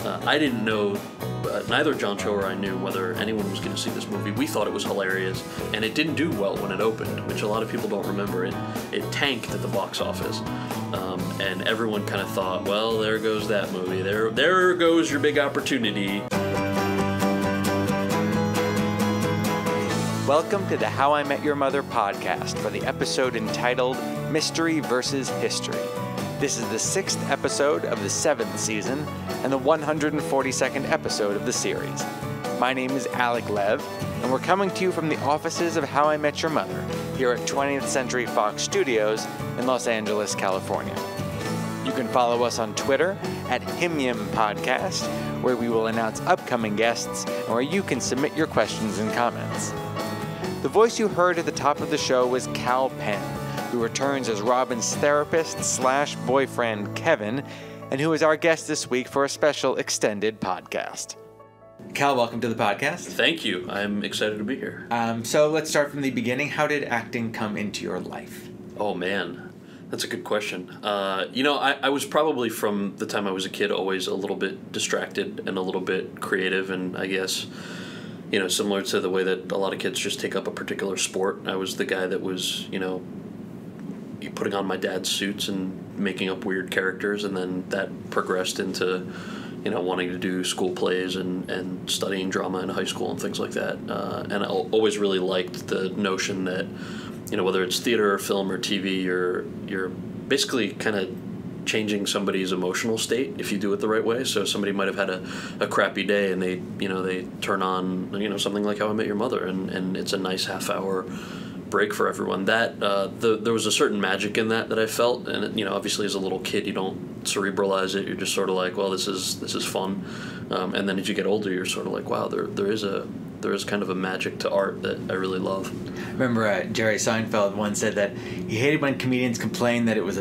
I didn't know, neither John Cho or I knew whether anyone was going to see this movie. We thought it was hilarious, and it didn't do well when it opened, which a lot of people don't remember. It tanked at the box office, and everyone kind of thought, well, there goes that movie. There goes your big opportunity. Welcome to the How I Met Your Mother podcast for the episode entitled Mystery vs. History. This is the 6th episode of the 7th season and the 142nd episode of the series. My name is Alec Lev, and we're coming to you from the offices of How I Met Your Mother here at 20th Century Fox Studios in Los Angeles, California. You can follow us on Twitter at HimYim Podcast, where we will announce upcoming guests and where you can submit your questions and comments. The voice you heard at the top of the show was Kal Penn, who returns as Robin's therapist/boyfriend Kevin, and who is our guest this week for a special extended podcast. Kal, welcome to the podcast. Thank you. I'm excited to be here. So let's start from the beginning. How did acting come into your life? Oh, man. That's a good question. I was probably from the time I was a kid always a little bit distracted and a little bit creative, and I guess, similar to the way that a lot of kids just take up a particular sport. I was the guy that was, putting on my dad's suits and making up weird characters, and then that progressed into, wanting to do school plays and studying drama in high school and things like that. And I always really liked the notion that, whether it's theater or film or TV, you're basically kind of changing somebody's emotional state if you do it the right way. So somebody might have had a crappy day and they turn on, something like How I Met Your Mother, and it's a nice half-hour break for everyone. That there was a certain magic in that I felt, and obviously as a little kid you don't cerebralize it. You're just sort of like, well, this is fun, and then as you get older you're sort of like, wow, there is kind of a magic to art that I really love. I remember Jerry Seinfeld once said that he hated when comedians complained that it was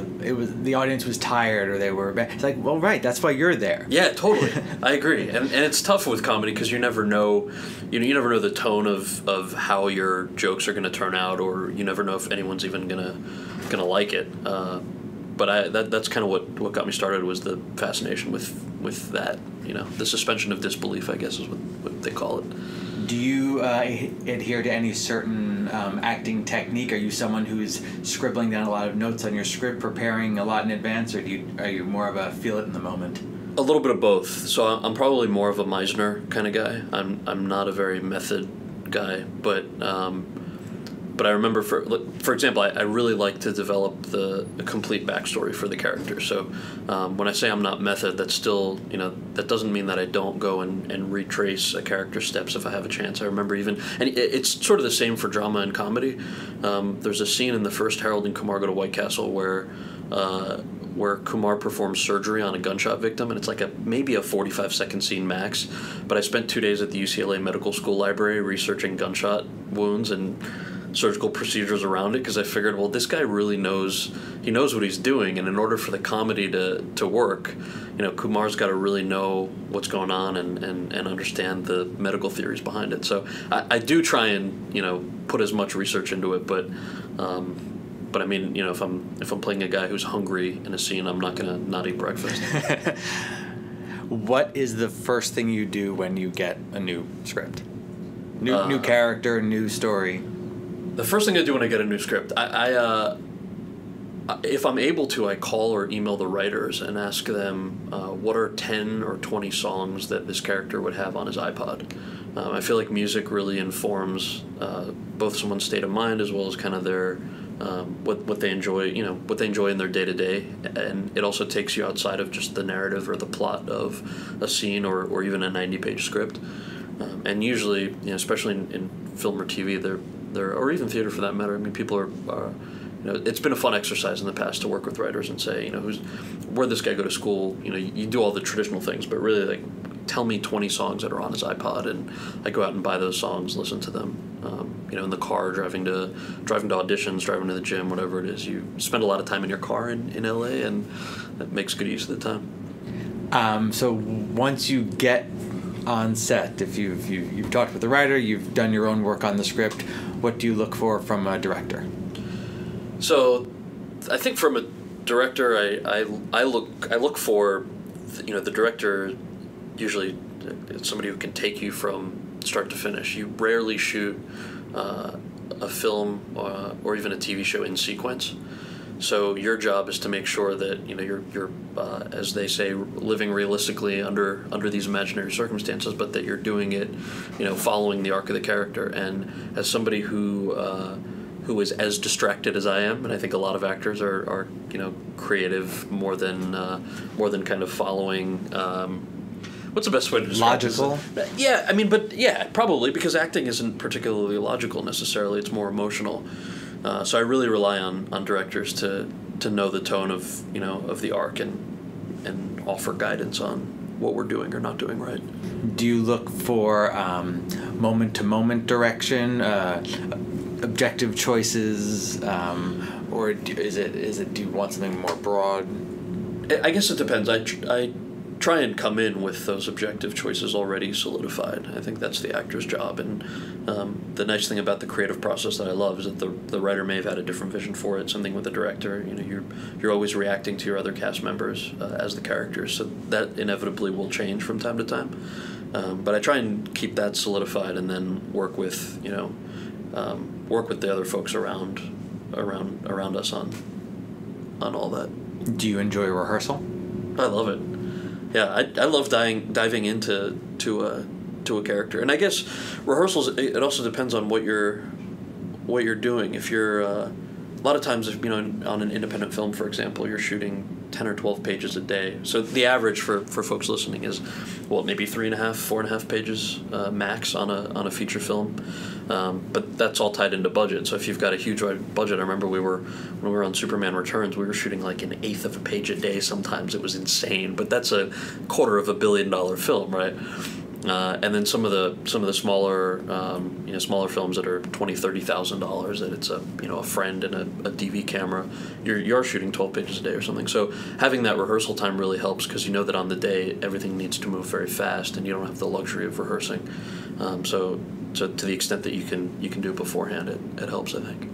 the audience was tired or they were bad. It's like, well, right, that's why you're there. Yeah, totally. I agree. And it's tough with comedy because you never know, you never know the tone of how your jokes are going to turn out, or you never know if anyone's even gonna like it. But that's kind of what got me started, was the fascination with that. The suspension of disbelief, I guess, is what they call it. Do you adhere to any certain acting technique? Are you someone who's scribbling down a lot of notes on your script, preparing a lot in advance, or are you more of a feel it in the moment? A little bit of both. So I'm probably more of a Meisner kind of guy. I'm not a very method guy, but I remember, for example, I really like to develop the complete backstory for the character. So when I say I'm not method, that's still, that doesn't mean that I don't go and retrace a character's steps if I have a chance. I remember and it's sort of the same for drama and comedy. There's a scene in the first Harold and Kumar Go to White Castle where Kumar performs surgery on a gunshot victim, and it's like maybe a 45-second scene max. But I spent 2 days at the UCLA Medical School Library researching gunshot wounds and surgical procedures around it, because I figured, well, this guy really knows what he's doing, and in order for the comedy to work, Kumar's got to really know what's going on and understand the medical theories behind it. So I do try and put as much research into it, but I mean, if I'm playing a guy who's hungry in a scene, I'm not gonna not eat breakfast. What is the first thing you do when you get a new script? New character, new story? The first thing I do when I get a new script, I if I'm able to, I call or email the writers and ask them what are 10 or 20 songs that this character would have on his iPod. I feel like music really informs both someone's state of mind as well as kind of their what they enjoy, what they enjoy in their day-to-day, and it also takes you outside of just the narrative or the plot of a scene or even a 90-page script. And usually, especially in film or TV, or even theater for that matter, I mean, people are it's been a fun exercise in the past to work with writers and say, where'd this guy go to school? You do all the traditional things, but really, like, tell me 20 songs that are on his iPod, and I go out and buy those songs, listen to them, in the car, driving to auditions, driving to the gym, whatever it is. You spend a lot of time in your car in LA, and that makes good use of the time. So once you get on set, if you've talked with the writer, you've done your own work on the script, what do you look for from a director? So I think from a director, I look for, the director usually it's somebody who can take you from start to finish. You rarely shoot a film or even a TV show in sequence. So your job is to make sure that you're as they say, living realistically under these imaginary circumstances, but that you're doing it, following the arc of the character. And as somebody who is as distracted as I am, and I think a lot of actors are creative more than kind of following. What's the best way to describe logical? Yeah, I mean, but yeah, probably, because acting isn't particularly logical necessarily. It's more emotional. So I really rely on directors to know the tone of the arc and offer guidance on what we're doing or not doing right. Do you look for moment-to-moment direction, objective choices, or is it do you want something more broad? I guess it depends. I try and come in with those objective choices already solidified. I think that's the actor's job, and the nice thing about the creative process that I love is that the writer may have had a different vision for it. Something with the director, you're always reacting to your other cast members as the characters, so that inevitably will change from time to time. But I try and keep that solidified, and then work with the other folks around us on all that. Do you enjoy rehearsal? I love it. Yeah, I love diving into a character, and I guess rehearsals. It also depends on what you're doing. If you're a lot of times, if on an independent film, for example, you're shooting 10 or 12 pages a day. So the average for folks listening is, maybe 3.5, 4.5 pages max on a feature film. But that's all tied into budget. So if you've got a huge budget, I remember when we were on Superman Returns, we were shooting like 1/8 of a page a day. Sometimes it was insane, but that's a $250 million film, right? And then some of the smaller smaller films that are $20,000-$30,000 that it's a friend and a DV camera, you're shooting 12 pages a day or something. So having that rehearsal time really helps, because you know that on the day everything needs to move very fast and you don't have the luxury of rehearsing. So to the extent that you can do it beforehand, it helps, I think.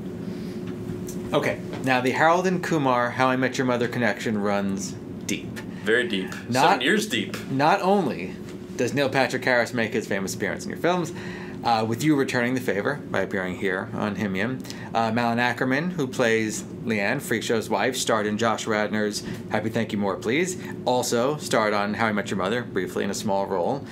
Okay, now the Harold and Kumar How I Met Your Mother connection runs deep. Very deep. 7 years deep. Not only does Neil Patrick Harris make his famous appearance in your films, with you returning the favor by appearing here on Himium. Malin Ackerman, who plays Leanne, Freak Show's wife, starred in Josh Radnor's Happy Thank You More Please. Also starred on How I Met Your Mother, briefly in a small role.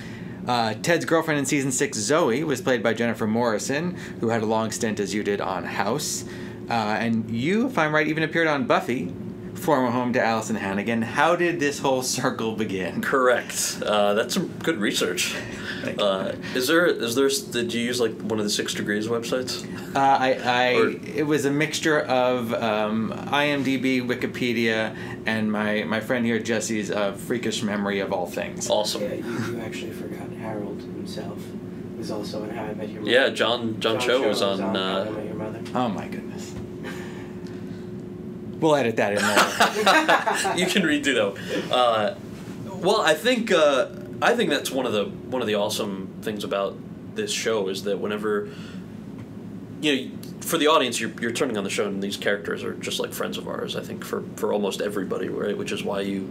Ted's girlfriend in Season 6, Zoe, was played by Jennifer Morrison, who had a long stint as you did on House. And you, if I'm right, even appeared on Buffy, former home to Allison Hannigan. How did this whole circle begin? Correct. That's some good research. Is there? Did you use like one of the 6 Degrees websites? It was a mixture of IMDb, Wikipedia, and my friend here Jesse's freakish memory of all things. Awesome. Yeah, you actually forgot Harold himself was also in How I Met Your Mother. Yeah, John Cho was on How I Met Your Mother. Oh my goodness. We'll edit that in there. You can redo that. Well, I think that's one of the awesome things about this show is that whenever for the audience, you're turning on the show and these characters are just like friends of ours. I think for almost everybody, right? Which is why you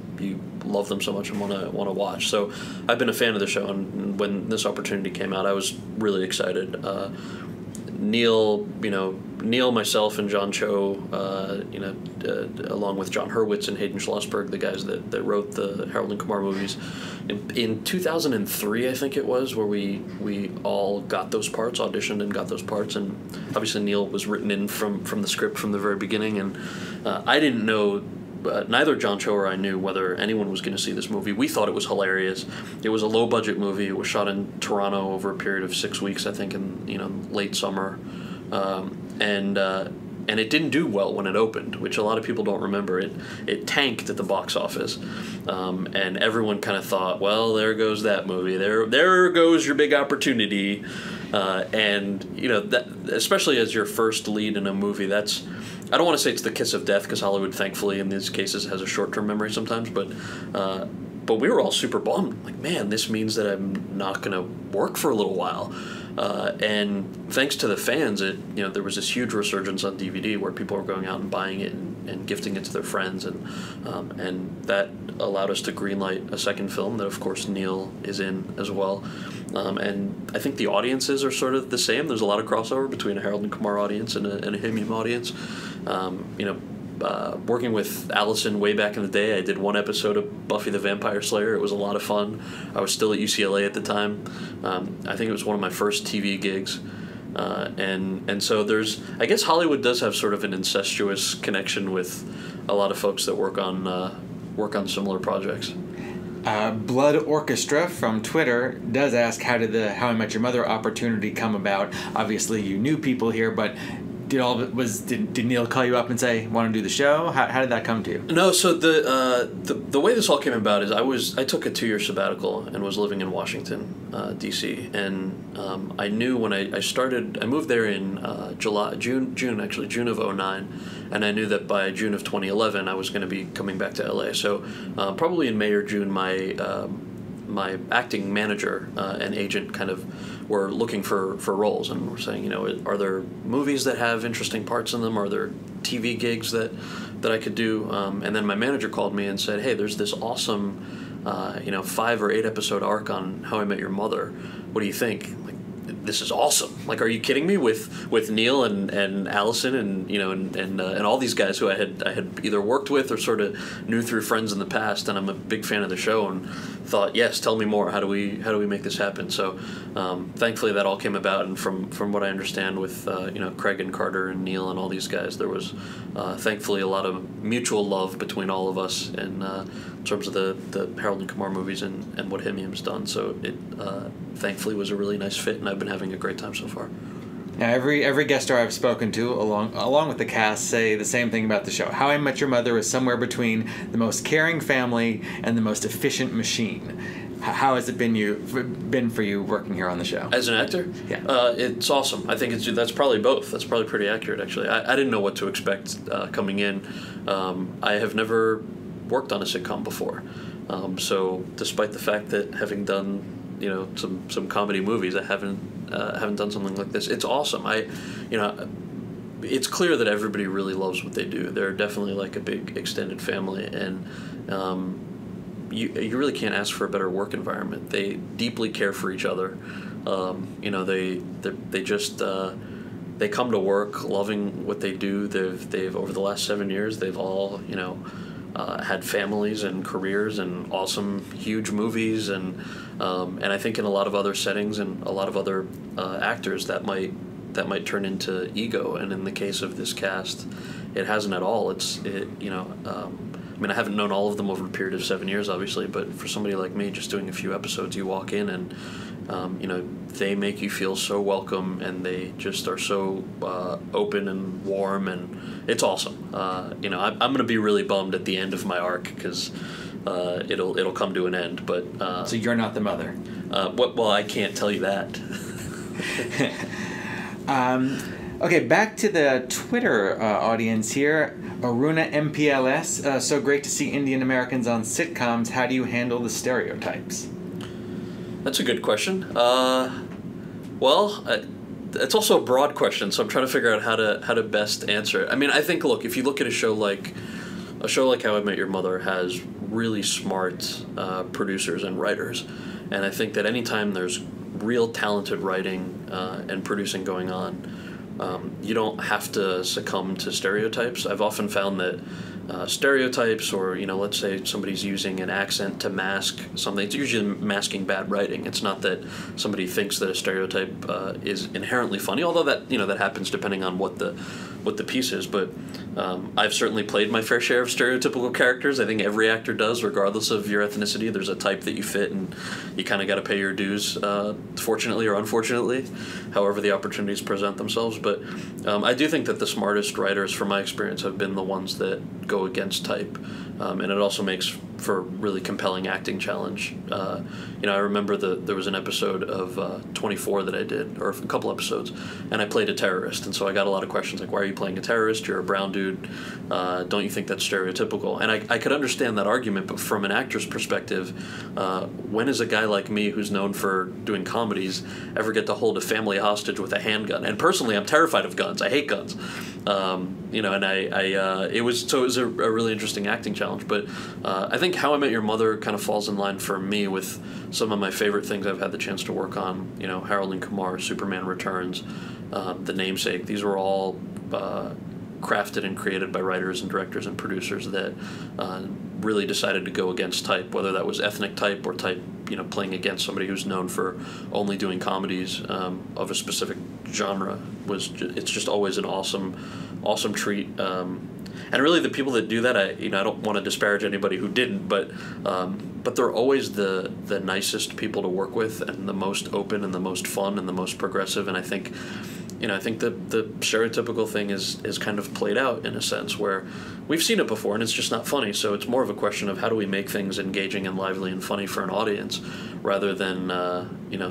love them so much and want to watch. So I've been a fan of the show, and when this opportunity came out, I was really excited. Neil, myself, and John Cho, along with John Hurwitz and Hayden Schlossberg, the guys that wrote the Harold and Kumar movies, in 2003, I think it was, where we all got those parts, auditioned and got those parts, and obviously Neil was written in from the script from the very beginning, and I didn't know. Neither John Cho or I knew whether anyone was going to see this movie. We thought it was hilarious. It was a low-budget movie. It was shot in Toronto over a period of 6 weeks, I think, in late summer, and it didn't do well when it opened, which a lot of people don't remember. It tanked at the box office, and everyone kind of thought, well, there goes that movie. There goes your big opportunity, and that, especially as your first lead in a movie, that's. I don't want to say it's the kiss of death, because Hollywood, thankfully, in these cases, has a short-term memory sometimes. But we were all super bummed. Like, man, this means that I'm not going to work for a little while. And thanks to the fans, there was this huge resurgence on DVD where people were going out and buying it and gifting it to their friends, and that allowed us to greenlight a second film that, of course, Neil is in as well. And I think the audiences are sort of the same. There's a lot of crossover between a Harold and Kumar audience and a Himium audience. Working with Allison way back in the day, I did one episode of Buffy the Vampire Slayer. It was a lot of fun. I was still at UCLA at the time. I think it was one of my first TV gigs. And so I guess Hollywood does have sort of an incestuous connection with a lot of folks that work on similar projects. Blood Orchestra from Twitter does ask, how did the How I Met Your Mother opportunity come about? Obviously, you knew people here, but did Neil call you up and say, want to do the show? How did that come to you? No, so the way this all came about is I took a 2-year sabbatical and was living in Washington, D.C. And I knew when I started, I moved there in June of 2009, and I knew that by June of 2011 I was going to be coming back to L.A. So probably in May or June, my acting manager and agent kind of were looking for roles, and were saying, are there movies that have interesting parts in them? Are there TV gigs that I could do? And then my manager called me and said, hey, there's this awesome 5 or 8 episode arc on How I Met Your Mother. What do you think? This is awesome. Like, are you kidding me? With Neil and Allison and all these guys who I had either worked with or sort of knew through friends in the past, and I'm a big fan of the show, and thought, yes, tell me more. How do we make this happen? So thankfully that all came about, and from what I understand with Craig and Carter and Neil and all these guys, there was thankfully a lot of mutual love between all of us in terms of the Harold and Kumar movies and what Himium's done. So it thankfully was a really nice fit, and I've been having a great time so far. Now, every guest star I've spoken to, along with the cast, say the same thing about the show. How I Met Your Mother is somewhere between the most caring family and the most efficient machine. How has it been for you working here on the show? As an actor? Yeah. It's awesome. I think that's probably both. That's probably pretty accurate, actually. I didn't know what to expect coming in. I have never worked on a sitcom before. So despite the fact that having done some comedy movies, I haven't done something like this. It's awesome. It's clear that everybody really loves what they do. They're definitely like a big extended family, and you really can't ask for a better work environment. They deeply care for each other. They come to work loving what they do. They've over the last 7 years, they've all had families and careers and awesome, huge movies, and I think in a lot of other settings and a lot of other actors that might turn into ego, and in the case of this cast, it hasn't at all. I haven't known all of them over a period of 7 years, obviously, but for somebody like me, just doing a few episodes, you walk in and they make you feel so welcome, and they just are so open and warm, and it's awesome. I'm going to be really bummed at the end of my arc, because it'll come to an end. But so you're not the mother. Well, I can't tell you that. Okay, back to the Twitter audience here. Aruna MPLS, so great to see Indian Americans on sitcoms. How do you handle the stereotypes? That's a good question. It's also a broad question, so I'm trying to figure out how to best answer it. I think, look, if you look at a show like How I Met Your Mother has really smart producers and writers, and I think that anytime there's real talented writing and producing going on, you don't have to succumb to stereotypes. I've often found that stereotypes, or let's say somebody's using an accent to mask something, it's usually masking bad writing. It's not that somebody thinks that a stereotype is inherently funny, although that that happens depending on what the piece is. But I've certainly played my fair share of stereotypical characters. I think every actor does, regardless of your ethnicity. There's a type that you fit, and you kind of got to pay your dues, fortunately or unfortunately, however the opportunities present themselves. But I do think that the smartest writers, from my experience, have been the ones that go against type, and it also makes for a really compelling acting challenge. I remember there was an episode of 24 that I did, or a couple episodes, and I played a terrorist, and so I got a lot of questions like, why are you playing a terrorist? You're a brown dude. Don't you think that's stereotypical? And I could understand that argument, but from an actor's perspective, when is a guy like me, who's known for doing comedies, ever get to hold a family hostage with a handgun? And personally, I'm terrified of guns. I hate guns. And it was a really interesting acting challenge. But I think How I Met Your Mother kind of falls in line for me with some of my favorite things I've had the chance to work on. Harold and Kumar, Superman Returns, The Namesake. These were all crafted and created by writers and directors and producers that really decided to go against type, whether that was ethnic type or type, playing against somebody who's known for only doing comedies of a specific genre. It's just always an awesome treat. And really, the people that do that, I don't want to disparage anybody who didn't, but they're always the nicest people to work with, and the most open, and the most fun, and the most progressive. And I think the stereotypical thing is kind of played out in a sense where we've seen it before and it's just not funny. So it's more of a question of how do we make things engaging and lively and funny for an audience, rather than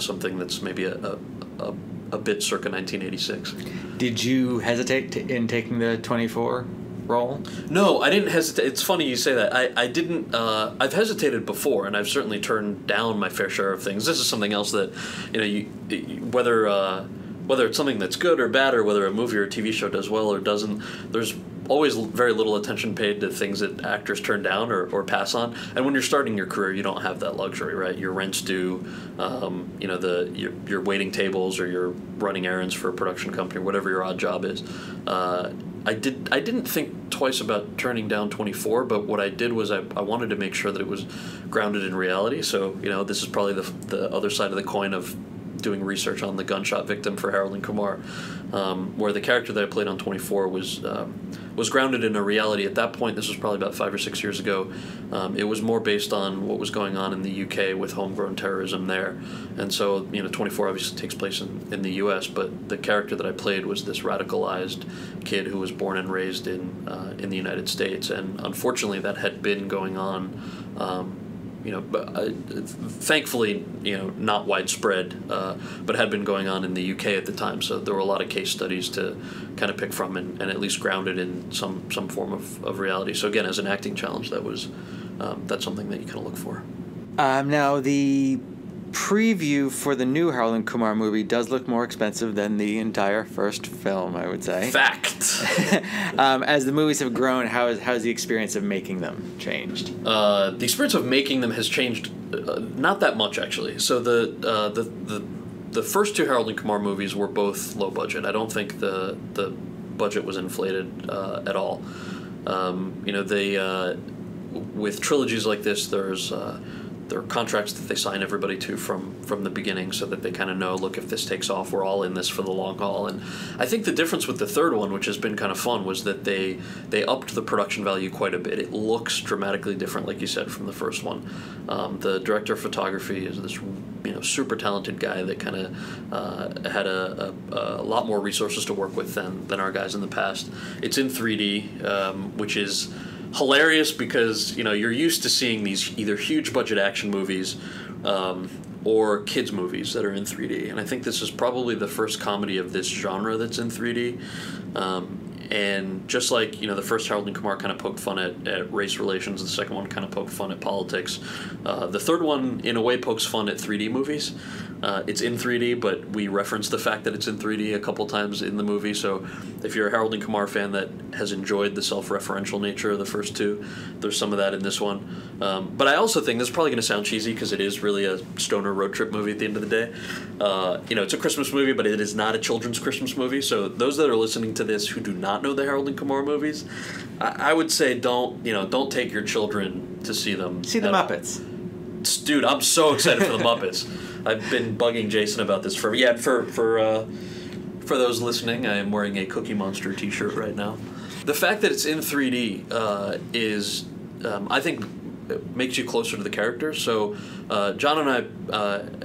something that's maybe a bit circa 1986. Did you hesitate in taking the 24 role? No, I didn't hesitate. It's funny you say that. I didn't. I've hesitated before, and I've certainly turned down my fair share of things. This is something else that whether it's something that's good or bad, or whether a movie or a TV show does well or doesn't, there's always very little attention paid to things that actors turn down or pass on. And when you're starting your career, you don't have that luxury, right? Your rent's due, you're waiting tables, or you're running errands for a production company, or whatever your odd job is. I didn't think twice about turning down 24, but what I did was I wanted to make sure that it was grounded in reality. So, this is probably the other side of the coin of doing research on the gunshot victim for Harold and Kumar, where the character that I played on 24 was grounded in a reality. At that point, this was probably about 5 or 6 years ago, it was more based on what was going on in the UK with homegrown terrorism there. And so, 24 obviously takes place in the US, but the character that I played was this radicalized kid who was born and raised in the United States. And unfortunately, that had been going on thankfully, not widespread, but had been going on in the UK at the time. So there were a lot of case studies to kind of pick from and at least grounded in some form of reality. So again, as an acting challenge, that's something that you kind of look for. Now, the preview for the new Harold and Kumar movie does look more expensive than the entire first film, I would say. Fact. As the movies have grown, how's the experience of making them changed? The experience of making them has changed not that much, actually. So the first two Harold and Kumar movies were both low budget. I don't think the budget was inflated at all. With trilogies like this, there are contracts that they sign everybody to from the beginning, so that they kind of know, look, if this takes off, we're all in this for the long haul. And I think the difference with the third one, which has been kind of fun, was that they upped the production value quite a bit. It looks dramatically different, like you said, from the first one. The director of photography is this super talented guy that kind of had a lot more resources to work with than our guys in the past. It's in 3D, which is hilarious because you're used to seeing these either huge budget action movies or kids movies that are in 3D, and I think this is probably the first comedy of this genre that's in 3D. And just like the first Harold and Kumar kind of poked fun at race relations, the second one kind of poked fun at politics. The third one, in a way, pokes fun at 3D movies. It's in 3D, but we reference the fact that it's in 3D a couple times in the movie. So if you're a Harold and Kumar fan that has enjoyed the self-referential nature of the first two, there's some of that in this one. But I also think this is probably going to sound cheesy because it is really a stoner road trip movie at the end of the day. It's a Christmas movie, but it is not a children's Christmas movie. So those that are listening to this who do not know the Harold and Kumar movies, I would say don't take your children to see them. See the Muppets. Dude, I'm so excited for the Muppets. I've been bugging Jason about this for those listening. I am wearing a Cookie Monster t-shirt right now. The fact that it's in 3D is, I think, makes you closer to the characters. So John and I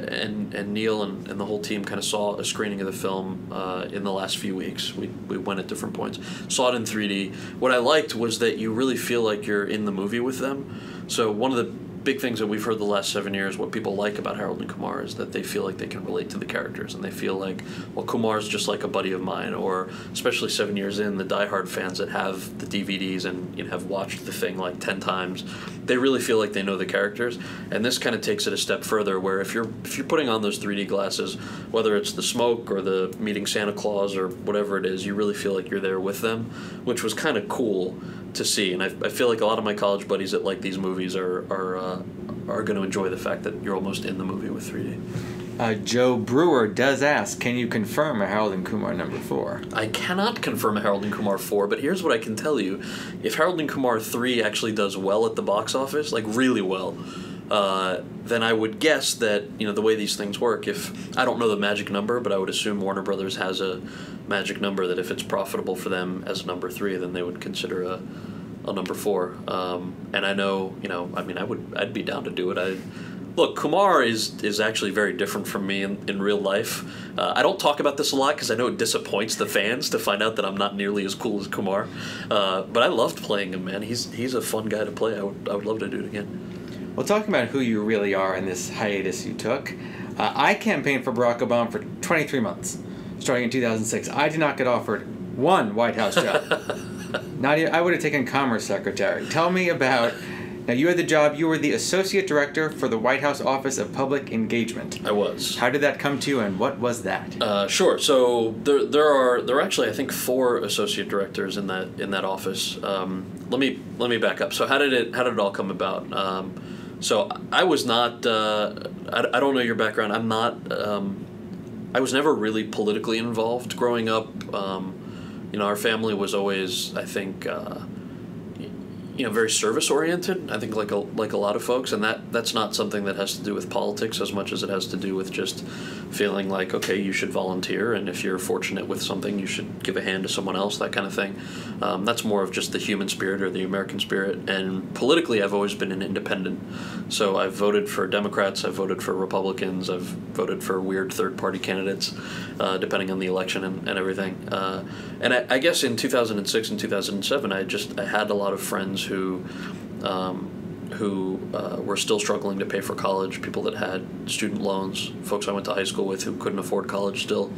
and Neil and the whole team kind of saw a screening of the film in the last few weeks. We went at different points. Saw it in 3D. What I liked was that you really feel like you're in the movie with them. So one of the big things that we've heard the last 7 years, what people like about Harold and Kumar is that they feel like they can relate to the characters, and they feel like, well, Kumar's just like a buddy of mine, or especially 7 years in, the diehard fans that have the DVDs and have watched the thing like 10 times, they really feel like they know the characters. And this kind of takes it a step further, where if you're putting on those 3D glasses, whether it's the smoke or the meeting Santa Claus or whatever it is, you really feel like you're there with them, which was kind of cool to see. And I feel like a lot of my college buddies that like these movies are going to enjoy the fact that you're almost in the movie with 3D. Joe Brewer does ask, can you confirm a Harold and Kumar number 4? I cannot confirm a Harold and Kumar 4, but here's what I can tell you. If Harold and Kumar 3 actually does well at the box office, like really well, then I would guess that, the way these things work, if I don't know the magic number, but I would assume Warner Brothers has a magic number that if it's profitable for them as number 3, then they would consider a number 4. And I know, I'd be down to do it. Look, Kumar is actually very different from me in real life. I don't talk about this a lot because I know it disappoints the fans to find out that I'm not nearly as cool as Kumar. But I loved playing him, man. He's a fun guy to play. I would love to do it again. Well, talking about who you really are in this hiatus you took, I campaigned for Barack Obama for 23 months, starting in 2006. I did not get offered one White House job. Not even, I would have taken Commerce Secretary. Tell me about... Now, you had the job, you were the Associate Director for the White House Office of Public Engagement. I was. How did that come to you, and what was that? Sure. So there are actually, I think, 4 Associate Directors in that office. Let me back up. So how did it all come about? So I was not, I don't know your background. I'm not, I was never really politically involved growing up. Our family was always, I think, very service oriented. I think like a lot of folks, and that's not something that has to do with politics as much as it has to do with just feeling like, okay, you should volunteer, and if you're fortunate with something, you should give a hand to someone else, that kind of thing. That's more of just the human spirit or the American spirit. And politically, I've always been an independent. So I've voted for Democrats, I've voted for Republicans, I've voted for weird third-party candidates, depending on the election and everything. And I guess in 2006 and 2007, I had a lot of friends who were still struggling to pay for college, people that had student loans, folks I went to high school with who couldn't afford college still.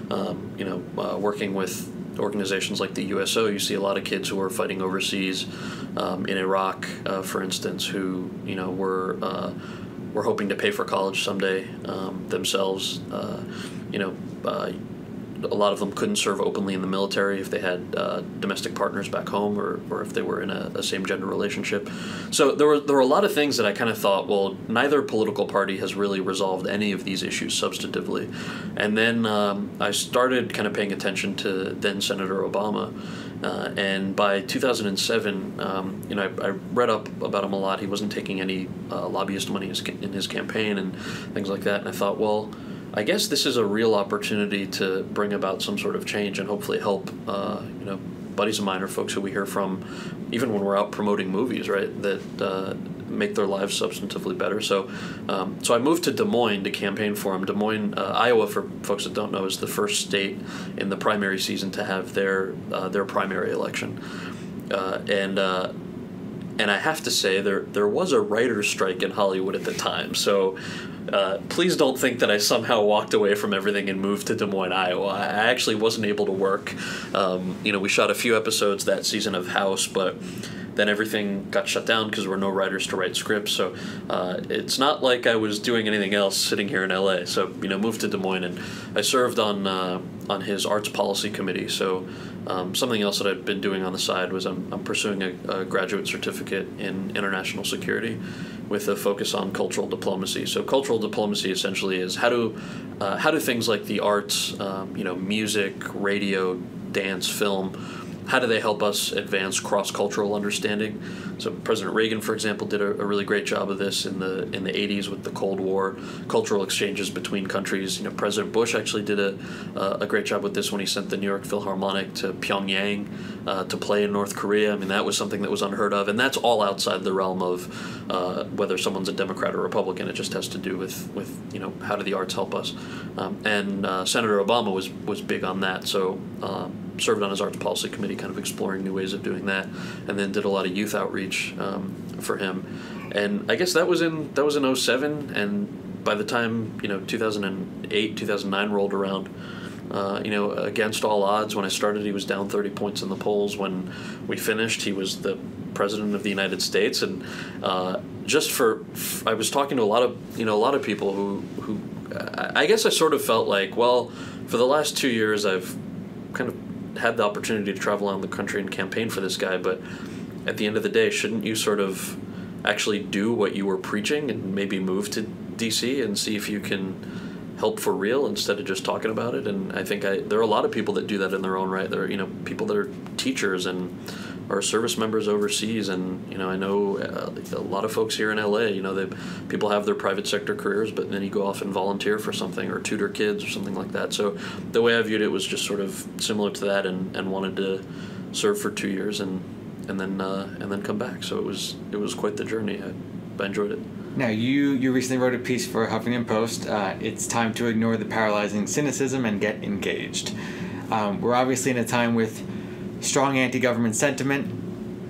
Working with organizations like the USO, you see a lot of kids who are fighting overseas, in Iraq, for instance, who were hoping to pay for college someday themselves. A lot of them couldn't serve openly in the military if they had domestic partners back home, or if they were in a same-gender relationship. So there were a lot of things that I kind of thought, well, neither political party has really resolved any of these issues substantively. And then I started kind of paying attention to then Senator Obama. And by 2007, I read up about him a lot. He wasn't taking any lobbyist money in his campaign and things like that. And I thought, well, I guess this is a real opportunity to bring about some sort of change and hopefully help, buddies of mine or folks who we hear from, even when we're out promoting movies, right, that make their lives substantively better. So I moved to Des Moines to campaign for him. Des Moines, Iowa, for folks that don't know, is the first state in the primary season to have their primary election. And I have to say, there was a writer's strike in Hollywood at the time. So please don't think that I somehow walked away from everything and moved to Des Moines, Iowa. I actually wasn't able to work. We shot a few episodes that season of House, but then everything got shut down because there were no writers to write scripts. So it's not like I was doing anything else sitting here in LA. So moved to Des Moines, and I served on his arts policy committee. So something else that I've been doing on the side was I'm pursuing a graduate certificate in international security with a focus on cultural diplomacy. So cultural diplomacy essentially is how do things like the arts, music, radio, dance, film, how do they help us advance cross-cultural understanding? So President Reagan, for example, did a really great job of this in the 80s with the Cold War, cultural exchanges between countries. President Bush actually did a great job with this when he sent the New York Philharmonic to Pyongyang to play in North Korea. I mean, that was something that was unheard of, and that's all outside the realm of whether someone's a Democrat or Republican. It just has to do with how do the arts help us? And Senator Obama was big on that. So. Served on his arts policy committee, kind of exploring new ways of doing that, and then did a lot of youth outreach for him. And I guess that was in '07, and by the time 2008, 2009 rolled around, against all odds, when I started, he was down 30 points in the polls. When we finished, he was the president of the United States, and I was talking to a lot of people who I guess I sort of felt like, well, for the last 2 years, I've kind of had the opportunity to travel around the country and campaign for this guy, but at the end of the day, shouldn't you sort of actually do what you were preaching and maybe move to D.C. and see if you can help for real instead of just talking about it? And I think there are a lot of people that do that in their own right. There are people that are teachers and are service members overseas, and I know a lot of folks here in L.A. People have their private sector careers, but then you go off and volunteer for something or tutor kids or something like that. So the way I viewed it was just sort of similar to that, and wanted to serve for 2 years and then come back. So it was quite the journey. I enjoyed it. Now, you recently wrote a piece for Huffington Post. It's time to ignore the paralyzing cynicism and get engaged. We're obviously in a time with strong anti-government sentiment.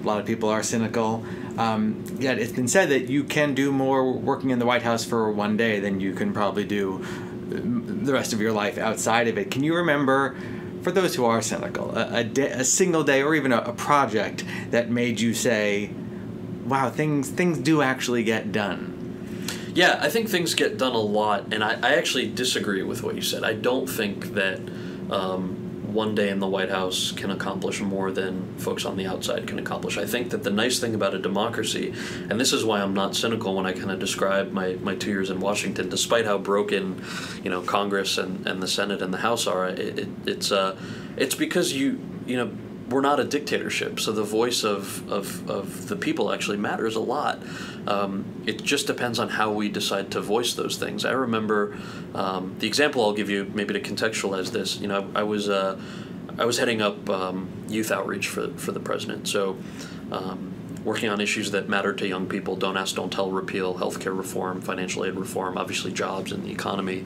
A lot of people are cynical. Yet it's been said that you can do more working in the White House for one day than you can probably do the rest of your life outside of it. Can you remember, for those who are cynical, a single day or even a project that made you say, wow, things do actually get done? Yeah, I think things get done a lot, and I actually disagree with what you said. I don't think that one day in the White House can accomplish more than folks on the outside can accomplish. I think that the nice thing about a democracy, and this is why I'm not cynical when I kind of describe my 2 years in Washington, despite how broken Congress and the Senate and the House are, it's because we're not a dictatorship, so the voice of the people actually matters a lot. It just depends on how we decide to voice those things. I remember the example I'll give you, maybe to contextualize this. I was heading up youth outreach for the president, so working on issues that matter to young people: don't ask, don't tell repeal, healthcare reform, financial aid reform, obviously jobs and the economy,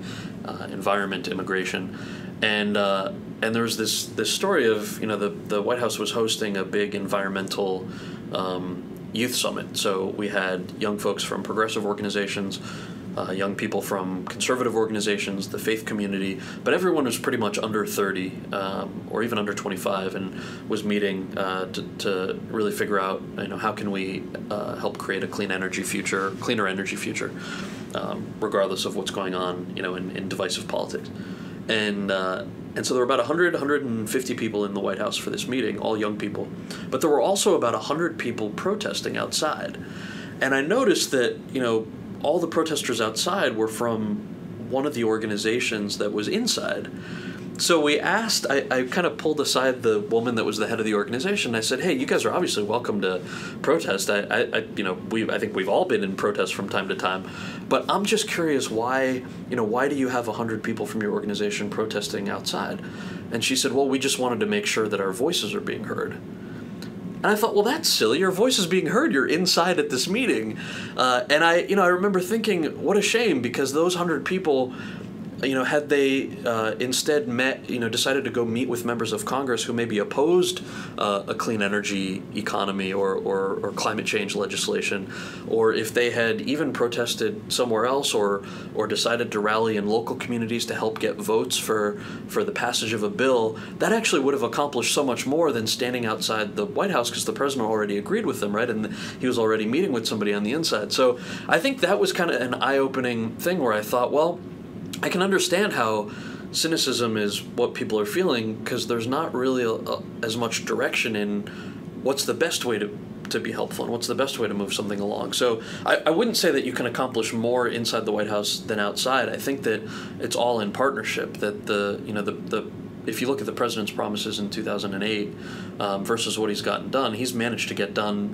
environment, immigration, and there was this story of the White House was hosting a big environmental youth summit. So we had young folks from progressive organizations, young people from conservative organizations, the faith community, but everyone was pretty much under 30 or even under 25, and was meeting to really figure out how can we help create a cleaner energy future, regardless of what's going on in divisive politics. And so there were about 150 people in the White House for this meeting, all young people. But there were also about 100 people protesting outside. And I noticed that, all the protesters outside were from one of the organizations that was inside. So we asked, I kind of pulled aside the woman that was the head of the organization. I said, hey, you guys are obviously welcome to protest. I think we've all been in protest from time to time. But I'm just curious why do you have 100 people from your organization protesting outside? And she said, well, we just wanted to make sure that our voices are being heard. And I thought, well, that's silly. Your voice is being heard. You're inside at this meeting. And I remember thinking, what a shame, because those 100 people, had they instead decided to go meet with members of Congress who maybe opposed a clean energy economy or climate change legislation, or if they had even protested somewhere else or decided to rally in local communities to help get votes for the passage of a bill, that actually would have accomplished so much more than standing outside the White House, because the president already agreed with them, right? And he was already meeting with somebody on the inside. So I think that was kind of an eye-opening thing where I thought, well, I can understand how cynicism is what people are feeling, because there's not really as much direction in what's the best way to be helpful and what's the best way to move something along. So I wouldn't say that you can accomplish more inside the White House than outside. I think that it's all in partnership, that if you look at the president's promises in 2008 versus what he's gotten done, he's managed to get done,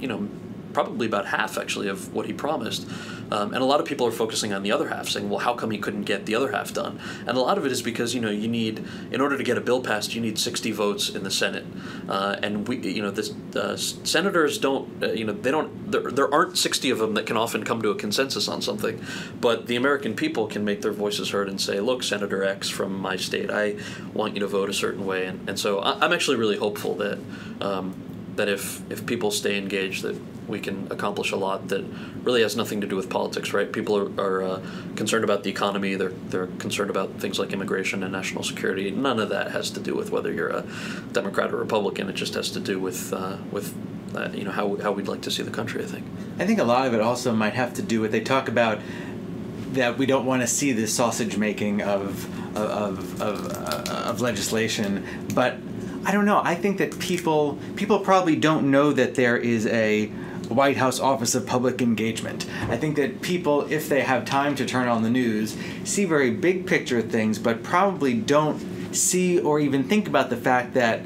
probably about half, actually, of what he promised. And a lot of people are focusing on the other half, saying, well, how come he couldn't get the other half done? And a lot of it is because, you need, in order to get a bill passed, you need 60 votes in the Senate. And the senators don't, there aren't 60 of them that can often come to a consensus on something. But the American people can make their voices heard and say, look, Senator X from my state, I want you to vote a certain way. And so I'm actually really hopeful that that if people stay engaged, that we can accomplish a lot that really has nothing to do with politics, right? People are concerned about the economy. They're concerned about things like immigration and national security. None of that has to do with whether you're a Democrat or Republican. It just has to do with how we'd like to see the country, I think. I think a lot of it also might have to do with, they talk about that we don't want to see the sausage making of legislation, but I don't know. I think that people probably don't know that there is a White House Office of Public Engagement. I think that people, if they have time to turn on the news, see very big picture things, but probably don't see or even think about the fact that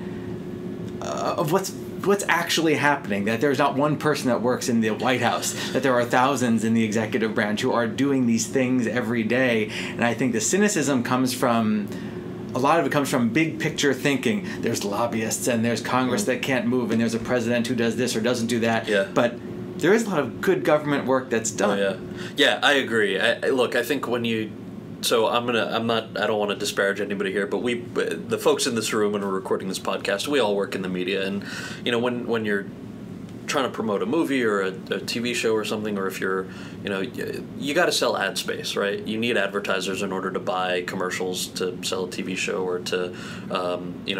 of what's actually happening, that there's not one person that works in the White House, that there are thousands in the executive branch who are doing these things every day. And I think the cynicism comes from, a lot of it comes from big picture thinking. There's lobbyists and there's Congress that can't move and there's a president who does this or doesn't do that. Yeah. But there is a lot of good government work that's done. Oh, yeah, I agree. Look, I think when you... So I don't want to disparage anybody here, but the folks in this room when we're recording this podcast, we all work in the media, and when you're trying to promote a movie or a TV show or something, or if you're, you got to sell ad space, right? You need advertisers in order to buy commercials to sell a TV show or to,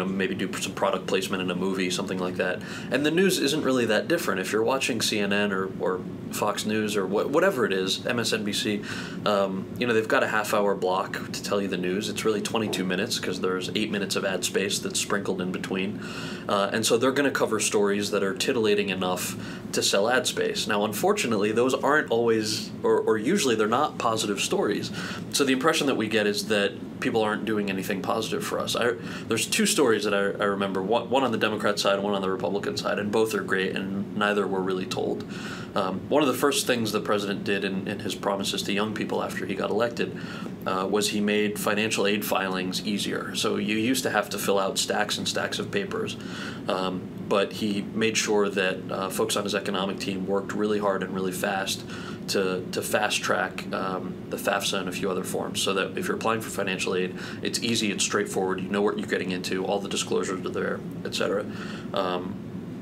maybe do some product placement in a movie, something like that. And the news isn't really that different. If you're watching CNN or Fox News or whatever it is, MSNBC, they've got a half-hour block to tell you the news. It's really 22 minutes because there's 8 minutes of ad space that's sprinkled in between. And so they're going to cover stories that are titillating enough to sell ad space. Now, unfortunately, those aren't always, or usually they're not positive stories. So the impression that we get is that people aren't doing anything positive for us. There's two stories that I remember, one on the Democrat side and one on the Republican side, and both are great, and neither were really told. One of the first things the president did in his promises to young people after he got elected was he made financial aid filings easier. So you used to have to fill out stacks and stacks of papers, but he made sure that folks on his economic team worked really hard and really fast to fast track the FAFSA and a few other forms, so that if you're applying for financial aid, it's easy, it's straightforward, you know what you're getting into, all the disclosures are there, etc.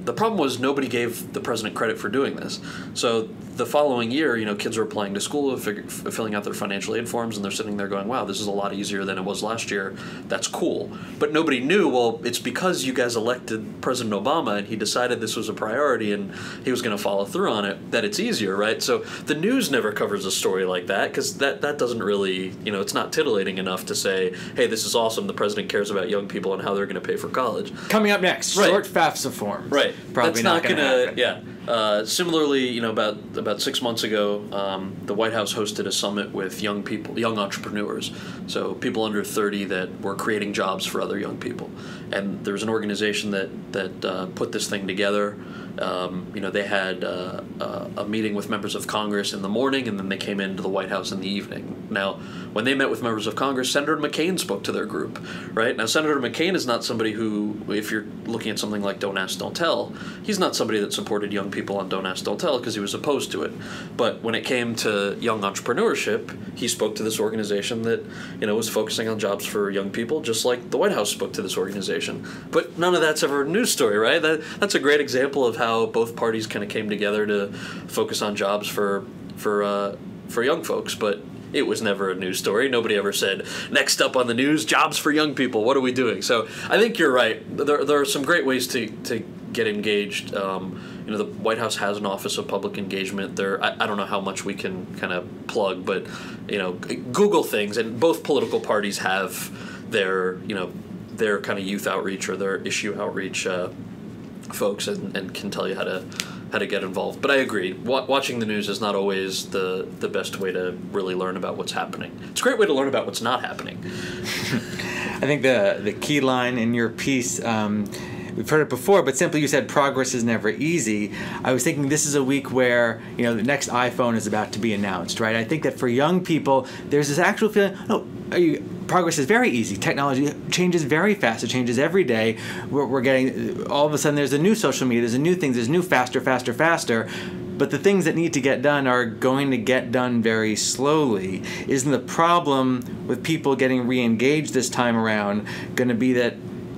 The problem was nobody gave the president credit for doing this. So the following year, kids are applying to school, filling out their financial aid forms, and they're sitting there going, wow, this is a lot easier than it was last year. That's cool. But nobody knew, well, it's because you guys elected President Obama and he decided this was a priority and he was going to follow through on it, that it's easier, right? So the news never covers a story like that because that doesn't really, it's not titillating enough to say, hey, this is awesome, the president cares about young people and how they're going to pay for college. Coming up next, short FAFSA forms. Right. Probably not going to happen. Yeah. Similarly, about 6 months ago, the White House hosted a summit with young people, young entrepreneurs, so people under 30 that were creating jobs for other young people. And there's an organization that put this thing together. They had a meeting with members of Congress in the morning, and then they came into the White House in the evening. Now, when they met with members of Congress, Senator McCain spoke to their group, right? Now, Senator McCain is not somebody who, if you're looking at something like Don't Ask, Don't Tell, he's not somebody that supported young people on Don't Ask, Don't Tell because he was opposed to it. But when it came to young entrepreneurship, he spoke to this organization that, was focusing on jobs for young people, just like the White House spoke to this organization. But none of that's ever a news story, right? That's a great example of how both parties kind of came together to focus on jobs for young folks, but it was never a news story. Nobody ever said, next up on the news, jobs for young people, what are we doing? So I think you're right. There are some great ways to get engaged. The White House has an Office of Public Engagement. I don't know how much we can kind of plug, but Google things, and both political parties have their kind of youth outreach or their issue outreach folks, and can tell you how to get involved. But I agree, watching the news is not always the best way to really learn about what's happening. It's a great way to learn about what's not happening. I think the key line in your piece, we've heard it before, but simply you said progress is never easy. I was thinking this is a week where, the next iPhone is about to be announced, right? I think that for young people, there's this actual feeling, progress is very easy. Technology changes very fast. It changes every day. We're getting, all of a sudden there's a new social media, there's a new thing, there's new faster. But the things that need to get done are going to get done very slowly. Isn't the problem with people getting re-engaged this time around going to be that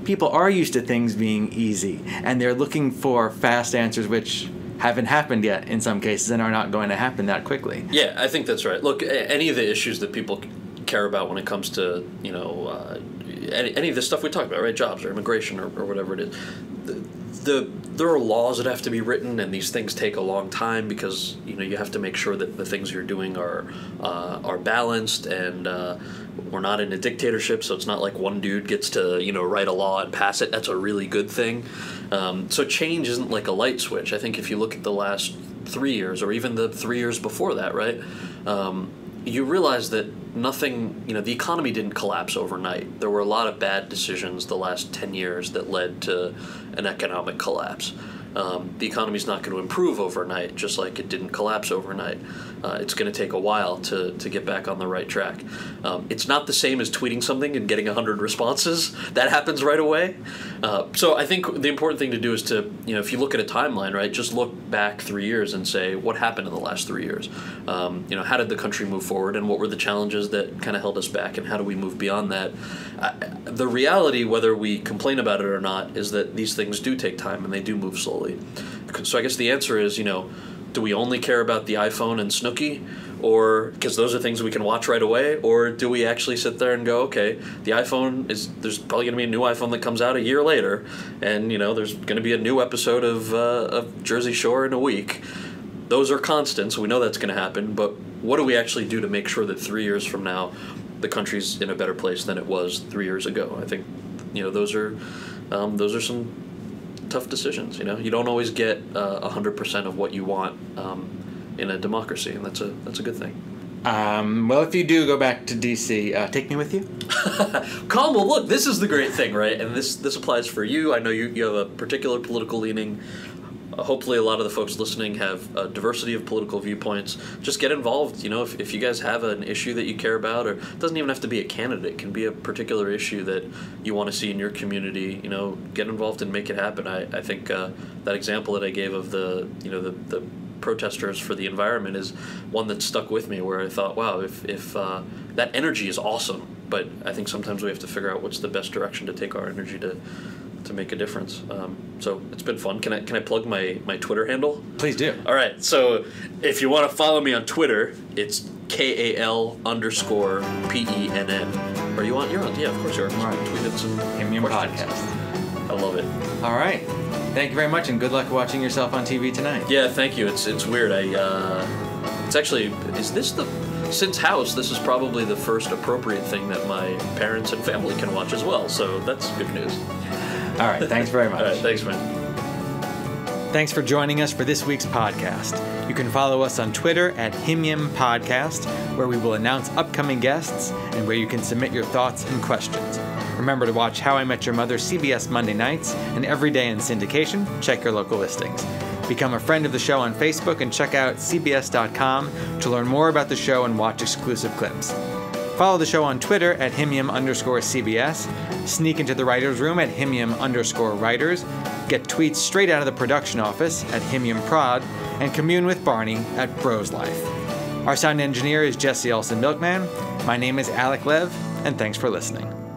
people are used to things being easy, and they're looking for fast answers, which haven't happened yet in some cases and are not going to happen that quickly. Yeah, I think that's right. Look, any of the issues that people care about when it comes to, any of the stuff we talk about, right? Jobs or immigration or whatever it is. There are laws that have to be written, and these things take a long time because you have to make sure that the things you're doing are balanced, and we're not in a dictatorship, so it's not like one dude gets to write a law and pass it. That's a really good thing. So change isn't like a light switch. I think if you look at the last 3 years, or even the 3 years before that, right? You realize that nothing, the economy didn't collapse overnight. There were a lot of bad decisions the last 10 years that led to an economic collapse. The economy's not going to improve overnight, just like it didn't collapse overnight. It's going to take a while to get back on the right track. It's not the same as tweeting something and getting 100 responses. That happens right away. So I think the important thing to do is to, if you look at a timeline, right, just look back 3 years and say, what happened in the last 3 years? How did the country move forward, and what were the challenges that kind of held us back, and how do we move beyond that? The reality, whether we complain about it or not, is that these things do take time and they do move slowly. So I guess the answer is, do we only care about the iPhone and Snooki, or because those are things we can watch right away, or do we actually sit there and go, okay, the iPhone there's probably going to be a new iPhone that comes out a year later, and there's going to be a new episode of Jersey Shore in a week. Those are constants, so we know that's going to happen, but what do we actually do to make sure that 3 years from now the country's in a better place than it was 3 years ago? I think those are some tough decisions. You don't always get 100% of what you want in a democracy, and that's a good thing. Well, if you do go back to D.C., take me with you. Colin, well, look, this is the great thing, right? And this applies for you. I know you have a particular political leaning. Hopefully a lot of the folks listening have a diversity of political viewpoints. Just get involved. If you guys have an issue that you care about, or it doesn't even have to be a candidate, it can be a particular issue that you want to see in your community, get involved and make it happen. I think that example that I gave of the protesters for the environment is one that stuck with me, where I thought, wow, if that energy is awesome, but I think sometimes we have to figure out what's the best direction to take our energy to make a difference. So it's been fun. Can I plug my Twitter handle? Please do. All right. So if you want to follow me on Twitter, it's KAL_PENN. Or you're on? Yeah, of course you are. All right. Tweeted some Himium Podcast. I love it. All right. Thank you very much, and good luck watching yourself on TV tonight. Yeah, thank you. It's weird. It's actually, since House, this is probably the first appropriate thing that my parents and family can watch as well. So that's good news. All right, thanks very much. All right, thanks, man. Thanks for joining us for this week's podcast. You can follow us on Twitter at Himium Podcast, where we will announce upcoming guests and where you can submit your thoughts and questions. Remember to watch How I Met Your Mother CBS Monday nights and every day in syndication. Check your local listings. Become a friend of the show on Facebook and check out cbs.com to learn more about the show and watch exclusive clips. Follow the show on Twitter at Himium_CBS, sneak into the writer's room at Himium_writers, get tweets straight out of the production office at Himium Prod, and commune with Barney at Bros Life. Our sound engineer is Jesse Olsen Milkman. My name is Alec Lev, and thanks for listening.